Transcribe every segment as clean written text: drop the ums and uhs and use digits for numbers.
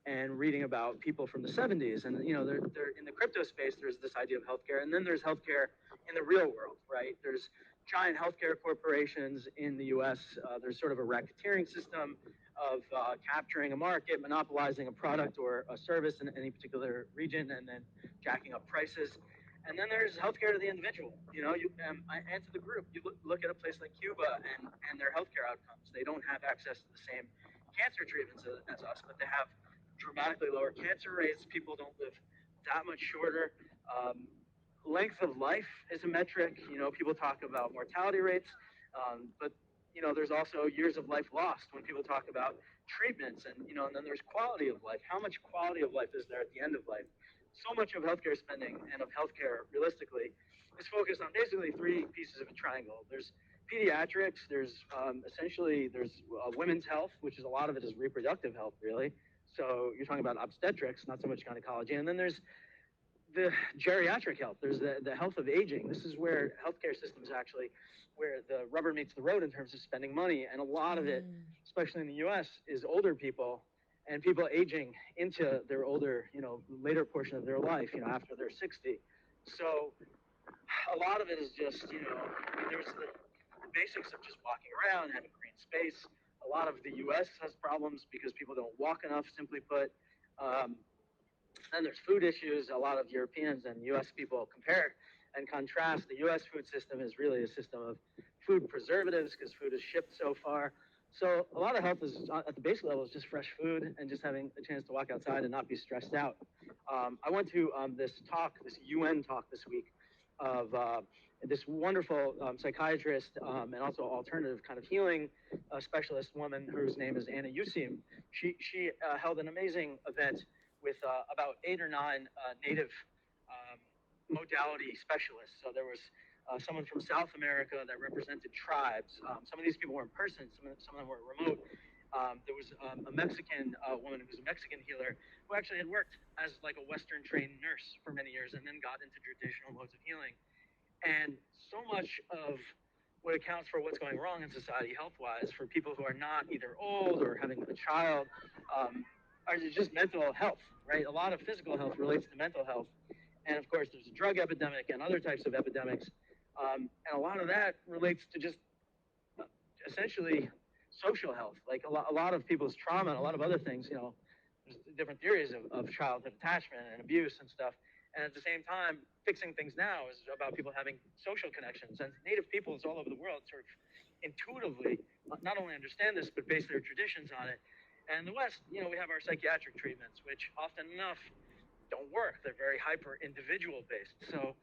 and reading about people from the 70s. And, they're in the crypto space, there's this idea of healthcare. And then there's healthcare in the real world, right? There's giant healthcare corporations in the US. There's sort of a racketeering system of capturing a market, monopolizing a product or a service in any particular region, and then jacking up prices. And then there's healthcare to the individual. And to the group. You look at a place like Cuba and their healthcare outcomes. They don't have access to the same cancer treatments as us, but they have dramatically lower cancer rates. People don't live that much shorter. Length of life is a metric. People talk about mortality rates, but there's also years of life lost when people talk about treatments, and then there's quality of life. How much quality of life is there at the end of life? So much of healthcare spending and of healthcare realistically is focused on basically three pieces of a triangle. There's pediatrics, there's women's health, which is a lot of it is reproductive health, really. So you're talking about obstetrics, not so much gynecology. And then there's the geriatric health. There's the health of aging. This is where healthcare systems actually, where the rubber meets the road in terms of spending money. And a lot of it, especially in the US, is older people and people aging into their older, later portion of their life, after they're 60. So a lot of it is just, there's the basics of just walking around, having green space. A lot of the US has problems because people don't walk enough, simply put. Then there's food issues. A lot of Europeans and US people compare and contrast. The US food system is really a system of food preservatives because food is shipped so far. So a lot of health is at the basic level is just fresh food and just having a chance to walk outside and not be stressed out. I went to this UN talk this week of this wonderful psychiatrist and also alternative kind of healing specialist woman whose name is Anna Yusim. She held an amazing event with about 8 or 9 native modality specialists. So there was someone from South America that represented tribes. Some of these people were in person, some of them were remote. There was a Mexican woman who was a Mexican healer who actually had worked as like a Western trained nurse for many years and then got into traditional modes of healing. And so much of what accounts for what's going wrong in society health-wise for people who are not either old or having a child are just mental health, right? A lot of physical health relates to mental health. And of course, there's a drug epidemic and other types of epidemics. And a lot of that relates to just essentially social health, like a lot of people's trauma and a lot of other things, there's different theories of childhood attachment and abuse and stuff. And at the same time, fixing things now is about people having social connections. And Native peoples all over the world sort of intuitively not only understand this, but base their traditions on it. And in the West, we have our psychiatric treatments, which often enough don't work. They're very hyper individual based. So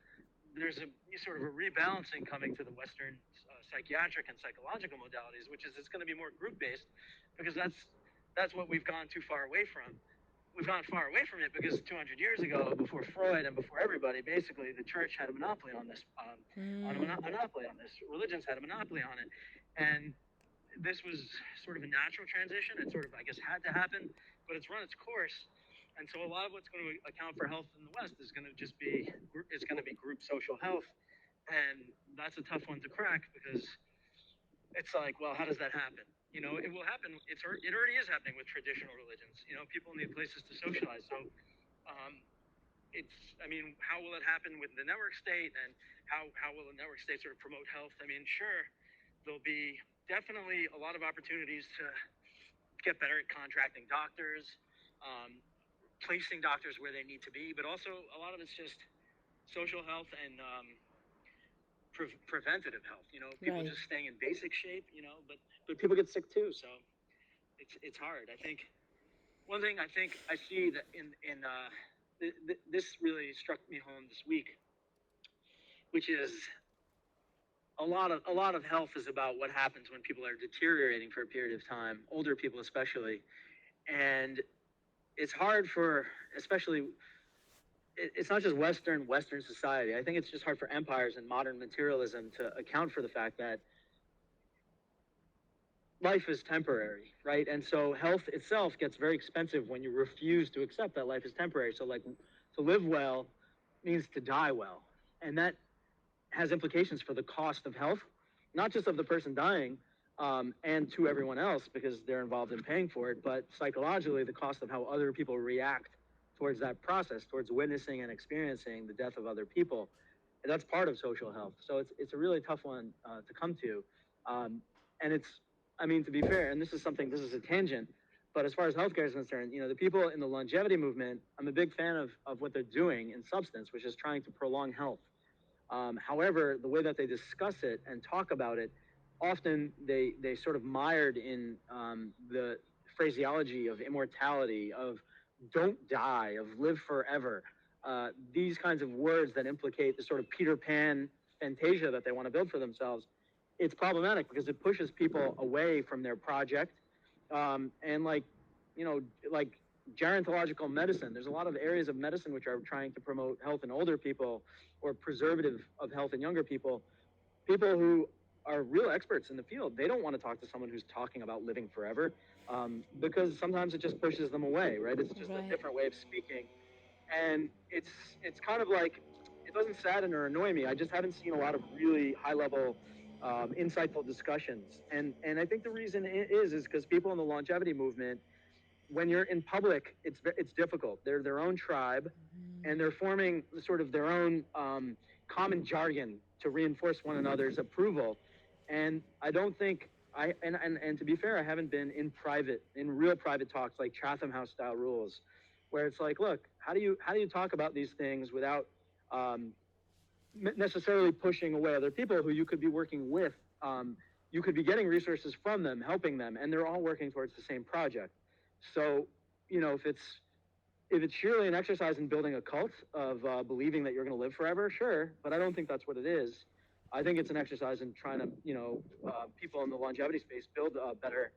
there's a sort of a rebalancing coming to the Western psychiatric and psychological modalities, which is it's going to be more group based because that's what we've gone too far away from. We've gone far away from it because 200 years ago, before Freud and before everybody, basically the church had a monopoly on this, monopoly on this. Religions had a monopoly on it, and this was sort of a natural transition. It sort of, I guess, had to happen, but it's run its course. And so a lot of what's going to account for health in the West is going to just be, it's going to be group social health. And that's a tough one to crack because it's like, well, how does that happen? It will happen. It already is happening with traditional religions. People need places to socialize. So how will it happen with the network state and how will the network state sort of promote health? Sure, there'll be definitely a lot of opportunities to get better at contracting doctors, placing doctors where they need to be, but also a lot of it's just social health and preventative health. People just staying in basic shape. But people get sick too, so it's hard. I think one thing I see that this really struck me home this week, which is a lot of health is about what happens when people are deteriorating for a period of time, older people especially, and it's hard for, especially, it's not just Western society. I think it's just hard for empires and modern materialism to account for the fact that life is temporary, right? And so health itself gets very expensive when you refuse to accept that life is temporary. So like to live well means to die well. And that has implications for the cost of health, not just of the person dying, and to everyone else because they're involved in paying for it, but psychologically, the cost of how other people react towards that process, towards witnessing and experiencing the death of other people, that's part of social health. So it's a really tough one to come to, and it's, I mean, to be fair, and this is a tangent, but as far as healthcare is concerned, the people in the longevity movement, I'm a big fan of what they're doing in substance, which is trying to prolong health. However, the way that they discuss it and talk about it, often they sort of mired in the phraseology of immortality, of don't die, of live forever. These kinds of words that implicate the sort of Peter Pan fantasia that they want to build for themselves. It's problematic because it pushes people away from their project. And like gerontological medicine, there's a lot of areas of medicine which are trying to promote health in older people or preservative of health in younger people. People who are real experts in the field, they don't want to talk to someone who's talking about living forever, because sometimes it just pushes them away, right? It's just a different way of speaking. And it's kind of like, it doesn't sadden or annoy me. I just haven't seen a lot of really high level, insightful discussions. And I think the reason is because people in the longevity movement, when you're in public, it's difficult. They're their own tribe, and they're forming sort of their own common jargon to reinforce one another's approval. And I don't think and to be fair, I haven't been in real private talks like Chatham House style rules, where it's like, look, how do you talk about these things without necessarily pushing away other people who you could be working with. You could be getting resources from them, helping them, and they're all working towards the same project. So, if it's surely an exercise in building a cult of believing that you're going to live forever, sure, but I don't think that's what it is. I think it's an exercise in trying to, people in the longevity space build better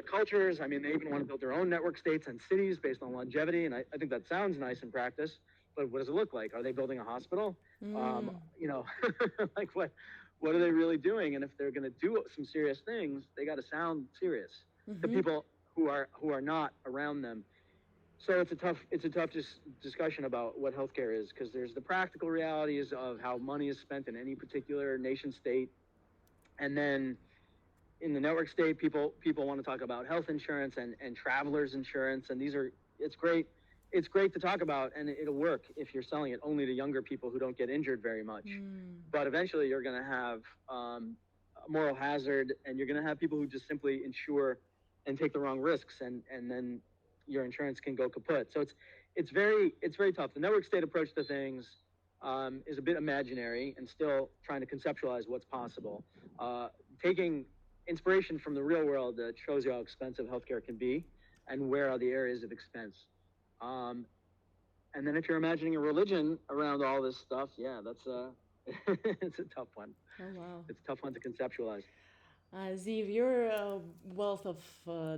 cultures. I mean, they even want to build their own network states and cities based on longevity, and I think that sounds nice in practice. But what does it look like? Are they building a hospital? Like what are they really doing? And if they're going to do some serious things, they got to sound serious to people who are not around them. So it's a tough discussion about what healthcare is, because there's the practical realities of how money is spent in any particular nation state, and then in the network state, people want to talk about health insurance and travelers insurance, and it's great to talk about, and it'll work if you're selling it only to younger people who don't get injured very much. But eventually you're going to have a moral hazard, and you're going to have people who just simply insure and take the wrong risks, and then your insurance can go kaput. So it's very tough. The network state approach to things is a bit imaginary and still trying to conceptualize what's possible. Taking inspiration from the real world that shows you how expensive healthcare can be and where are the areas of expense. And then if you're imagining a religion around all this stuff, yeah, that's it's a tough one. Oh, wow. It's a tough one to conceptualize. Zeev, you're a wealth of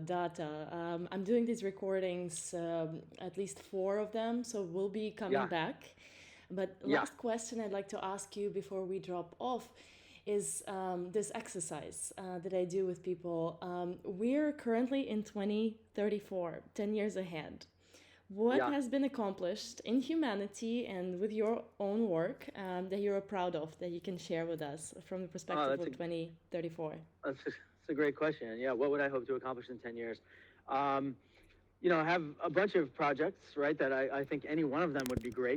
data. I'm doing these recordings, at least 4 of them, so we'll be coming back. But last question I'd like to ask you before we drop off is this exercise that I do with people. We're currently in 2034, 10 years ahead. What has been accomplished in humanity and with your own work that you're proud of, that you can share with us from the perspective of 2034? That's a great question. Yeah, what would I hope to accomplish in 10 years? I have a bunch of projects, right, that I think any one of them would be great.